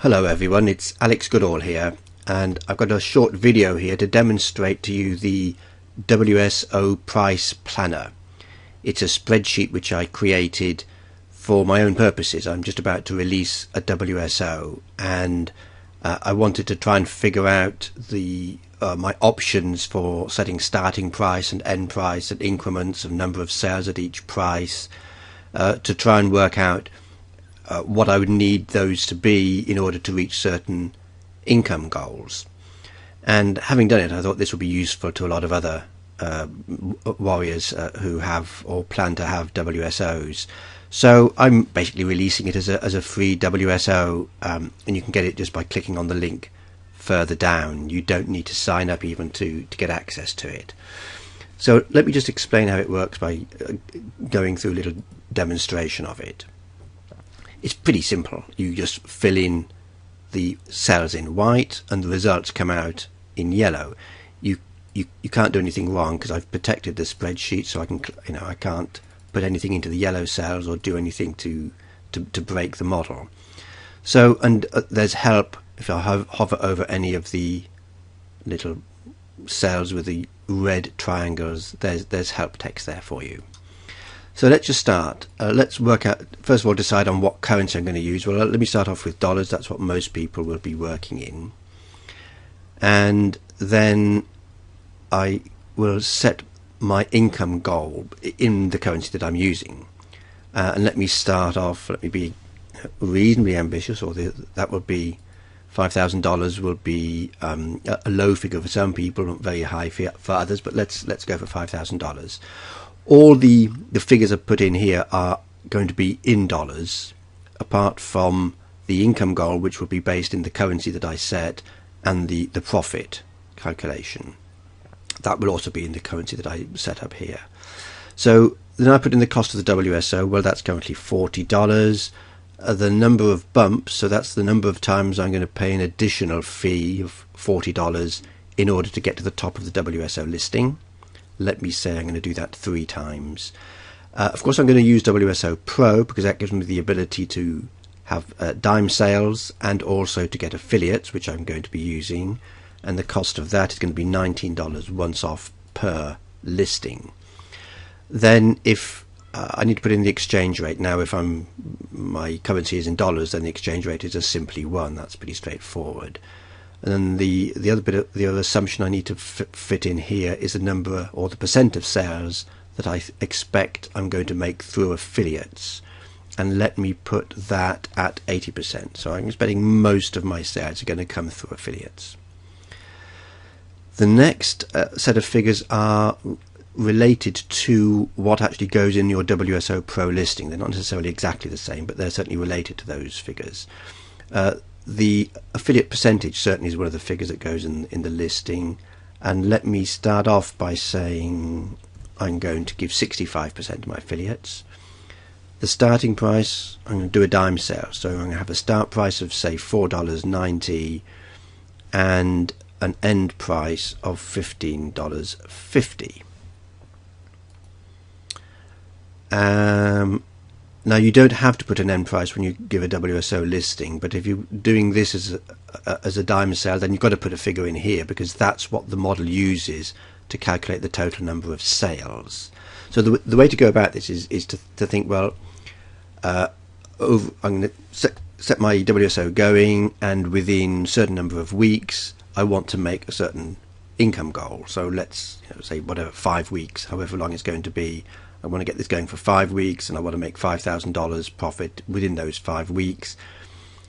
Hello everyone, it's Alex Goodall here, and I've got a short video here to demonstrate to you the WSO Price Planner. It's a spreadsheet which I created for my own purposes. I'm just about to release a WSO, and I wanted to try and figure out my options for setting starting price and end price and increments of number of sales at each price, to try and work out what I would need those to be in order to reach certain income goals. And having done it, I thought this would be useful to a lot of other warriors who have or plan to have WSOs. So I'm basically releasing it as a free WSO, and you can get it just by clicking on the link further down. You don't need to sign up even to get access to it. So let me just explain how it works by going through a little demonstration of it. It's pretty simple. You just fill in the cells in white and the results come out in yellow. You can't do anything wrong because I've protected the spreadsheet, so I can't put anything into the yellow cells or do anything to break the model. So, and there's help if I hover over any of the little cells with the red triangles. There's help text there for you. So let's just start. Let's work out, first of all, decide on what currency I'm going to use. Well, let me start off with dollars. That's what most people will be working in. And then I will set my income goal in the currency that I'm using. And let me start off, let me be reasonably ambitious, or that would be $5,000 will be a low figure for some people, not very high for others, but let's go for $5,000. All the figures I put in here are going to be in dollars, apart from the income goal, which will be based in the currency that I set, and the profit calculation. That will also be in the currency that I set up here. So then I put in the cost of the WSO. Well, that's currently $40. The number of bumps, so that's the number of times I'm going to pay an additional fee of $40 in order to get to the top of the WSO listing. Let me say I'm going to do that 3 times. Of course, I'm going to use WSO Pro because that gives me the ability to have dime sales and also to get affiliates, which I'm going to be using. And the cost of that is going to be $19 once off per listing. Then if I need to put in the exchange rate. Now, if my currency is in dollars, then the exchange rate is just simply 1. That's pretty straightforward. And then the other assumption I need to fit in here is the number or the percent of sales that I expect I'm going to make through affiliates, and let me put that at 80%. So I'm expecting most of my sales are going to come through affiliates. The next set of figures are related to what actually goes in your WSO Pro listing. They're not necessarily exactly the same, but they're certainly related to those figures. The affiliate percentage certainly is one of the figures that goes in the listing, and let me start off by saying I'm going to give 65% to my affiliates. The starting price, I'm going to do a dime sale, so I'm going to have a start price of say $4.90 and an end price of $15.50. Now, you don't have to put an end price when you give a WSO listing, but if you're doing this as a dime sale, then you've got to put a figure in here because that's what the model uses to calculate the total number of sales. So the way to go about this is to think, well, I'm going to set my WSO going, and within a certain number of weeks, I want to make a certain income goal. So let's say whatever, 5 weeks, however long it's going to be. I want to get this going for 5 weeks, and I want to make $5,000 profit within those 5 weeks.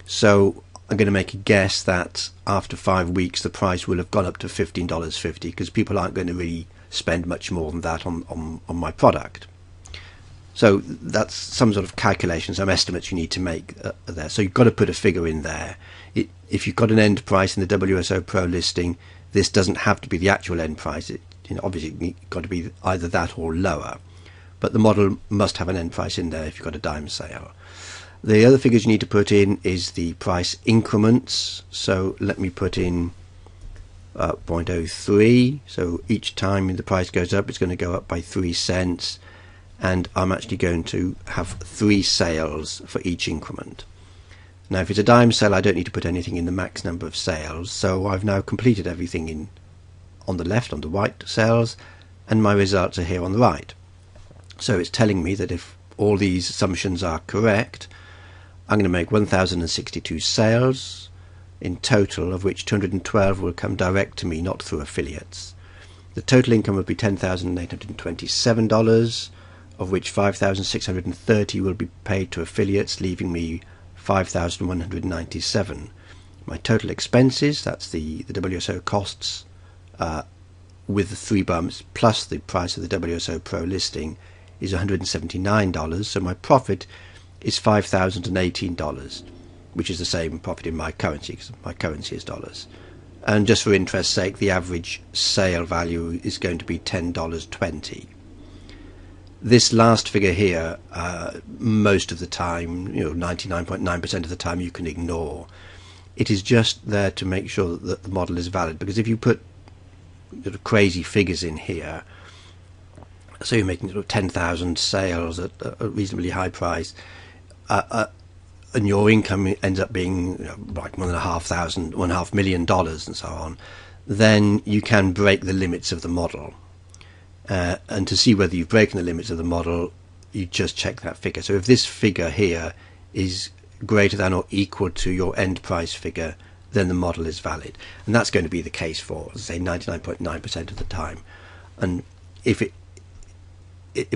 So I'm going to make a guess that after 5 weeks the price will have gone up to $15.50 because people aren't going to really spend much more than that on my product. So that's some sort of calculation, some estimates you need to make there. So you've got to put a figure in there. If you've got an end price in the WSO Pro listing, this doesn't have to be the actual end price. Obviously it's got to be either that or lower. But the model must have an end price in there if you've got a dime sale. The other figures you need to put in is the price increments. So let me put in 0.03. So each time the price goes up, it's going to go up by 3 cents. And I'm actually going to have 3 sales for each increment. Now if it's a dime sale, I don't need to put anything in the max number of sales, so I've now completed everything on the left, on the right cells, and my results are here on the right. So it's telling me that if all these assumptions are correct, I'm going to make 1,062 sales in total, of which 212 will come direct to me, not through affiliates. The total income would be $10,827, of which $5,630 will be paid to affiliates, leaving me $5,197. My total expenses, that's the WSO costs with the 3 bumps plus the price of the WSO Pro listing, is $179. So my profit is $5,018, which is the same profit in my currency, because my currency is dollars. And just for interest's sake, the average sale value is going to be $10.20. This last figure here, most of the time, 99.9% of the time, you can ignore. It is just there to make sure that the model is valid, because if you put sort of crazy figures in here, so you're making sort of 10,000 sales at a reasonably high price, and your income ends up being like $1.5 million and so on, then you can break the limits of the model. And to see whether you've broken the limits of the model, you just check that figure. So if this figure here is greater than or equal to your end price figure, then the model is valid. And that's going to be the case for, say, 99.9% of the time. And if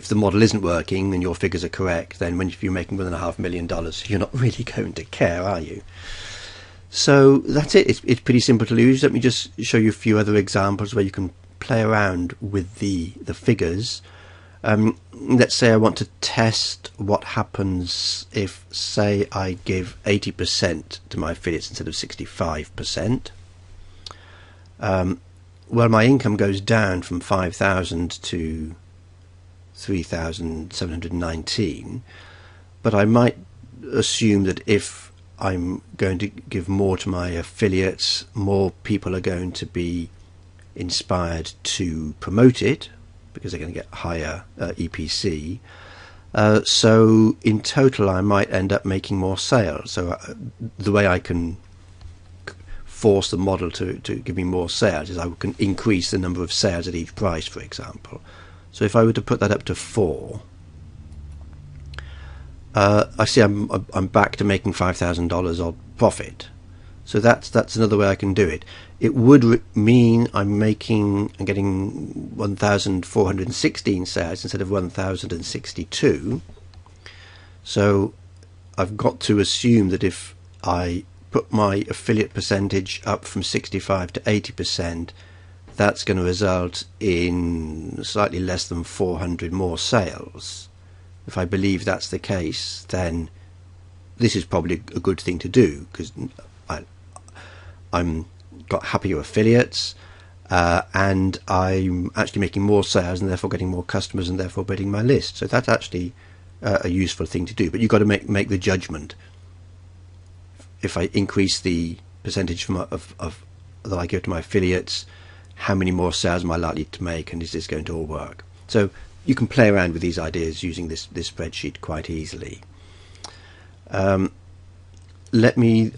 the model isn't working and your figures are correct, then if you're making $1.5 million, you're not really going to care, are you? So that's it. It's pretty simple to use. Let me just show you a few other examples where you can play around with the figures. Let's say I want to test what happens if, say, I give 80% to my affiliates instead of 65%. Well, my income goes down from 5,000 to 3,719, but I might assume that if I'm going to give more to my affiliates, more people are going to be inspired to promote it because they're going to get higher EPC. So in total I might end up making more sales. So the way I can force the model to give me more sales is I can increase the number of sales at each price, for example. So if I were to put that up to 4, I see I'm back to making $5,000 odd profit. So that's another way I can do it. It would mean I'm getting 1,416 sales instead of 1,062. So I've got to assume that if I put my affiliate percentage up from 65 to 80%, that's going to result in slightly less than 400 more sales. If I believe that's the case, then this is probably a good thing to do, because I'm got happier affiliates, and I'm actually making more sales and therefore getting more customers and therefore building my list. So that's actually a useful thing to do. But you've got to make the judgment. If I increase the percentage that I give to my affiliates, how many more sales am I likely to make, and is this going to all work? So you can play around with these ideas using this spreadsheet quite easily. Let me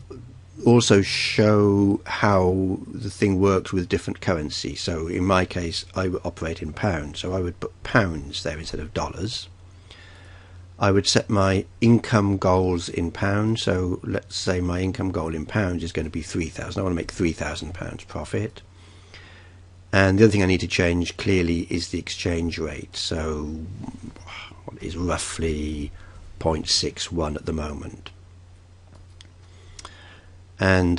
also show how the thing works with different currency. So in my case, I would operate in pounds, so I would put pounds there instead of dollars. I would set my income goals in pounds. So let's say my income goal in pounds is going to be 3,000. I want to make £3,000 profit. And the other thing I need to change clearly is the exchange rate. So what is roughly 0.61 at the moment. And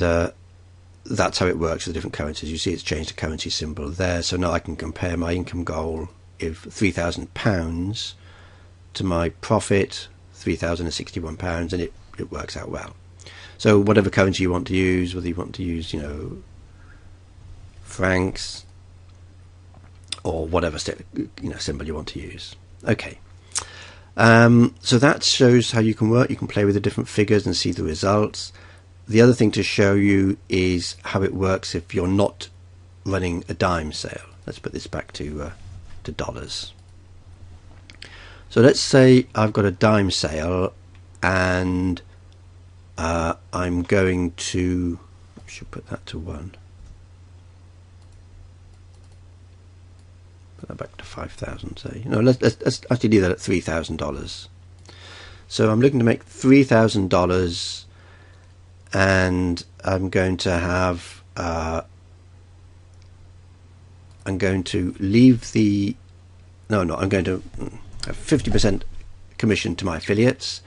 that's how it works with different currencies. You see it's changed the currency symbol there. So now I can compare my income goal of £3,000 to my profit, £3,061, and it works out well. So whatever currency you want to use, whether you want to use, francs or whatever symbol you want to use. Okay. So that shows how you can work. You can play with the different figures and see the results. The other thing to show you is how it works if you're not running a dime sale. Let's put this back to dollars. So let's say I've got a dime sale and I'm going to, I should put that to 1. Put that back to 5,000. Say, no, let's actually do that at $3,000. So I'm looking to make $3,000, and I'm going to have I'm going to leave the I'm going to have 50% commission to my affiliates,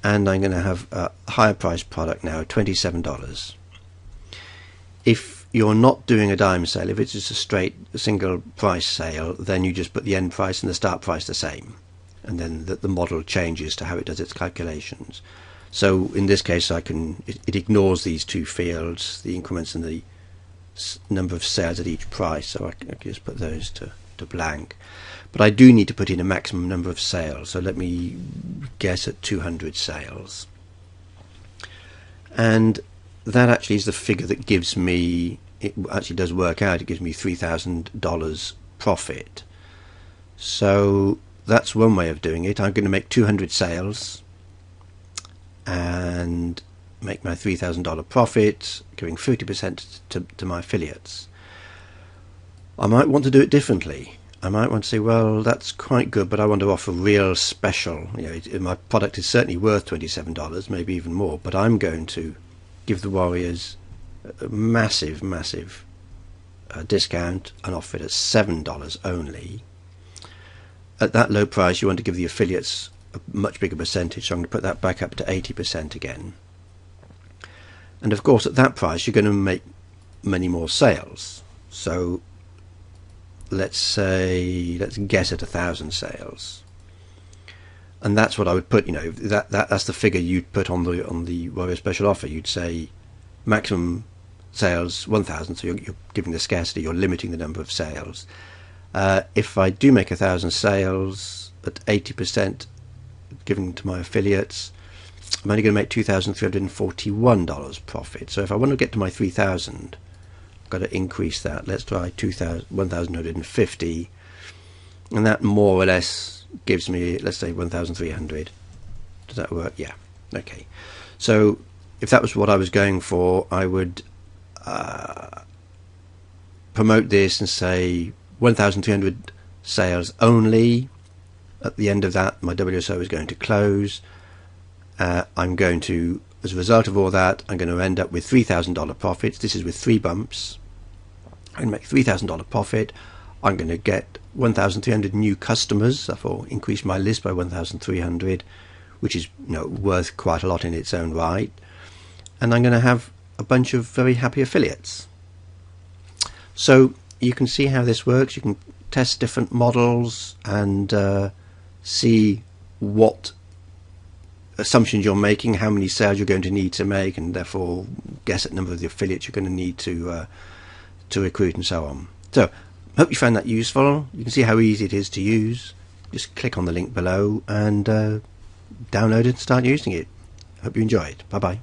and I'm going to have a higher price product now, $27. If you're not doing a Dimesale, if it's just a straight single price sale, then you just put the end price and the start price the same, and then the model changes to how it does its calculations. So in this case, it ignores these two fields, the increments and the number of sales at each price, so I can just put those to blank. But I do need to put in a maximum number of sales, so let me guess at 200 sales. And that actually is the figure that gives me, it actually does work out, it gives me $3,000 profit. So that's one way of doing it. I'm going to make 200 sales and make my $3,000 profit, giving 50% to my affiliates. I might want to do it differently. I might want to say, well, that's quite good, but I want to offer real special. My product is certainly worth $27, maybe even more, but I'm going to give the warriors a massive discount and offer it at $7 only. At that low price, you want to give the affiliates a much bigger percentage, so I'm going to put that back up to 80% again. And of course, at that price, you're going to make many more sales. So let's guess at 1,000 sales, and that's what I would put. That's the figure you'd put on the warrior special offer. You'd say maximum sales 1,000, so you're giving the scarcity, you're limiting the number of sales. If I do make 1,000 sales at 80% given to my affiliates, I'm only going to make $2,341 profit. So if I want to get to my 3,000, I've got to increase that. Let's try 1,150, and that more or less gives me, let's say, 1,300. Does that work? Yeah. Okay. So if that was what I was going for, I would promote this and say 1,300 sales only. At the end of that, my WSO is going to close. I'm going to, as a result of all that, I'm going to end up with $3,000 profits. This is with 3 bumps. I'm going to make $3,000 profit. I'm going to get 1,300 new customers, therefore increase my list by 1,300, which is worth quite a lot in its own right. And I'm going to have a bunch of very happy affiliates. So you can see how this works. You can test different models and see what assumptions you're making, how many sales you're going to need to make, and therefore guess at number of the affiliates you're going to need to recruit and so on. So hope you found that useful. You can see how easy it is to use. Just click on the link below and download it and start using it. Hope you enjoy it. Bye bye.